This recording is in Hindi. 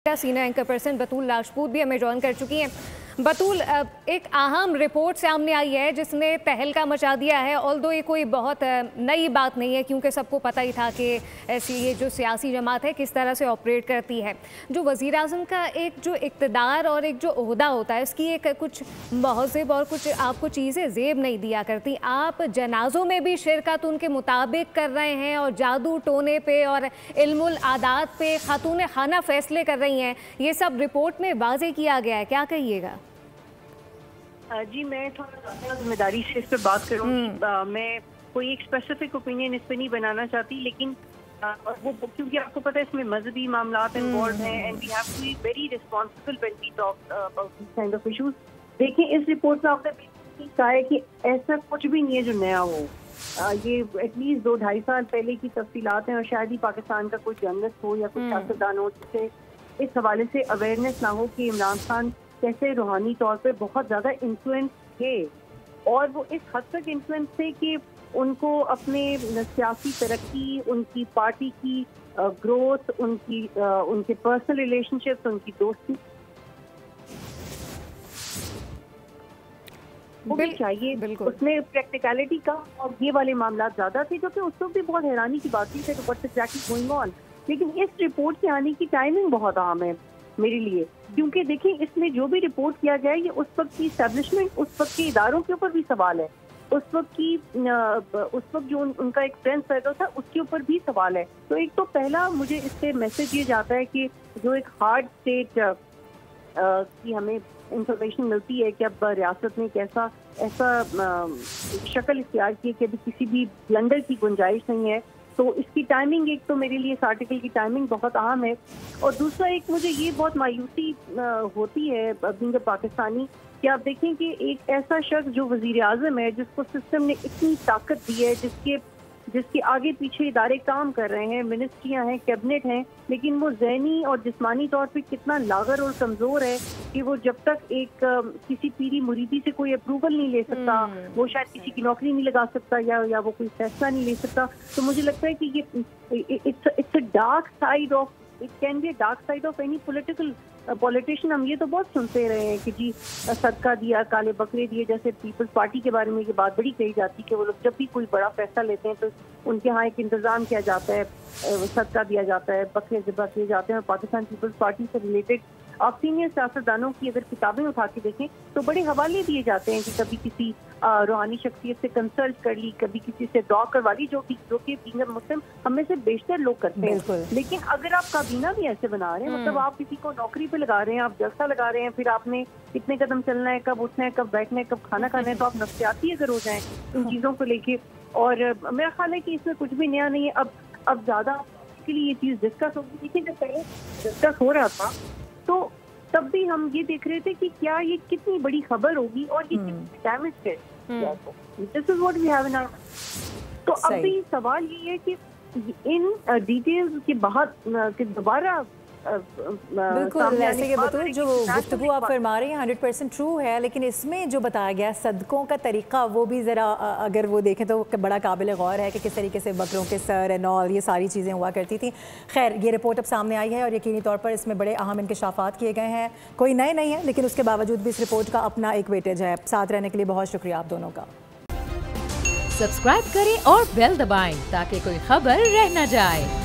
सीनियर एंकर पर्सन बतूल राजपूत भी हमें ज्वाइन कर चुकी हैं। बतूल, एक अहम रिपोर्ट सामने आई है जिसने तहलका मचा दिया है। ऑल्दो ये कोई बहुत नई बात नहीं है क्योंकि सबको पता ही था कि ऐसी ये जो सियासी जमात है किस तरह से ऑपरेट करती है। जो वज़ीर आज़म का एक जो इक़्तिदार और एक जो ओहदा होता है उसकी एक कुछ महज़िब और कुछ आपको चीज़ें ज़ेब नहीं दिया करती। आप जनाज़ों में भी शिरकत उनके मुताबिक कर रहे हैं और जादू टोने पे और इल्मुल आदात पे खातून खाना फ़ैसले कर रही हैं। ये सब रिपोर्ट में वाज़े किया गया है, क्या कहिएगा? जी, मैं थोड़ा जिम्मेदारी से इस पर बात करूँगी। मैं कोई एक स्पेसिफिक ओपिनियन इस पर नहीं बनाना चाहती, लेकिन वो क्योंकि आपको पता है इसमें मजहबी मामलात इन्वॉल्व हैं and we have to be very responsible when we talk about this kind of issues. देखिए, इस रिपोर्ट में आपने कहा है कि ऐसा कुछ भी नहीं है जो नया हो। ये एटलीस्ट 2-2.5 साल पहले की तफसीलात हैं और शायद ही पाकिस्तान का कोई जर्नलिस्ट हो या कोई सियासतदान हो जिससे इस हवाले से अवेयरनेस ना हो कि इमरान खान कैसे रूहानी तौर पे बहुत ज़्यादा इन्फ्लुएंस थे, और वो इस हद तक इन्फ्लुएंस थे कि उनको अपने सियासी तरक्की, उनकी पार्टी की ग्रोथ, उनके पर्सनल रिलेशनशिप्स, उनकी दोस्ती वो भी चाहिए। उसमें प्रैक्टिकलिटी का और ये वाले मामला ज़्यादा थे, जो कि उस वक्त भी बहुत हैरानी की बात थी कि व्हाट्स एग्जैक्टली गोइंग ऑन। लेकिन इस रिपोर्ट के आने की टाइमिंग बहुत अहम है मेरे लिए, क्योंकि देखिए इसमें जो भी रिपोर्ट किया गया है ये उस वक्त की एस्टेब्लिशमेंट, उस वक्त के इदारों के ऊपर भी सवाल है, उस वक्त जो उनका एक फ्रेंड सर्कल था उसके ऊपर भी सवाल है। तो एक तो पहला मुझे इससे मैसेज ये जाता है कि जो एक हार्ड स्टेट की हमें इंफॉर्मेशन मिलती है कि अब रियासत ने कैसा ऐसा शक्ल इख्तियार की कि अभी किसी भी ब्लंडर की गुंजाइश नहीं है। तो इसकी टाइमिंग, एक तो मेरे लिए इस आर्टिकल की टाइमिंग बहुत अहम है, और दूसरा एक मुझे ये बहुत मायूसी होती है बीइंग पाकिस्तानी कि आप देखें कि एक ऐसा शख्स जो वजीर आज़म है, जिसको सिस्टम ने इतनी ताकत दी है, जिसके आगे पीछे इदारे काम कर रहे हैं, मिनिस्ट्रियां हैं, कैबिनेट हैं, लेकिन वो ज़हनी और जिस्मानी तौर पे कितना लागर और कमज़ोर है कि वो जब तक एक किसी पीरी मुरीदी से कोई अप्रूवल नहीं ले सकता, वो शायद किसी की नौकरी नहीं लगा सकता या वो कोई फैसला नहीं ले सकता। तो मुझे लगता है कि ये it's a dark side of, it can be a dark side of any politician. हम ये तो बहुत सुनते रहे हैं कि जी सदका दिया, काले बकरे दिए, जैसे पीपल्स पार्टी के बारे में ये बात बड़ी कही जाती है कि वो लोग जब भी कोई बड़ा फैसला लेते हैं तो उनके यहाँ एक इंतजाम किया जाता है, सदका दिया जाता है, बकरे ज़िबा किए जाते हैं। और पाकिस्तान पीपल्स पार्टी से रिलेटेड आप सीनियर सियासतदानों की अगर किताबें उठा के देखें तो बड़े हवाले दिए जाते हैं कि कभी किसी रूहानी शख्सियत से कंसल्ट कर ली, कभी किसी से दुआ करवा ली, जो कि बीइंग मुस्लिम हम में से बेशतर लोग करते हैं। लेकिन अगर आप काबीना भी ऐसे बना रहे हैं, मतलब आप किसी को नौकरी पे लगा रहे हैं, आप जलसा लगा रहे हैं, फिर आपने कितने कदम चलना है, कब उठना है, कब बैठना है, कब खाना खाना है, तो आप नफ्सियाती अगर हो जाए इन चीज़ों को लेके। और मेरा ख्याल है कि इसमें कुछ भी नया नहीं है। अब ज़्यादा के लिए ये चीज़ डिस्कस होगी। देखिए, जब पहले डिस्कस हो रहा था तो तब भी हम ये देख रहे थे कि क्या ये कितनी बड़ी खबर होगी और ये कितनी डैमेज है। This is what we have in our. तो अब भी सवाल ये है कि इन डिटेल्स के बाद कि दोबारा बिल्कुल ऐसे के बतूल जो गुफ्तगू आप फरमा रहे हैं 100% ट्रू है, लेकिन इसमें जो बताया गया सदकों का तरीका वो भी ज़रा अगर वो देखें तो बड़ा काबिल गौर है कि किस तरीके से बकरों के सर एंड ऑल ये सारी चीज़ें हुआ करती थी। खैर, ये रिपोर्ट अब सामने आई है और यकीनी तौर पर इसमें बड़े अहम इंकशाफात किए गए हैं। कोई नए नहीं है, लेकिन उसके बावजूद भी इस रिपोर्ट का अपना एक वेटेज है। साथ रहने के लिए बहुत शुक्रिया आप दोनों का। सब्सक्राइब करें और बेल दबाएं ताकि कोई खबर रह न जाए।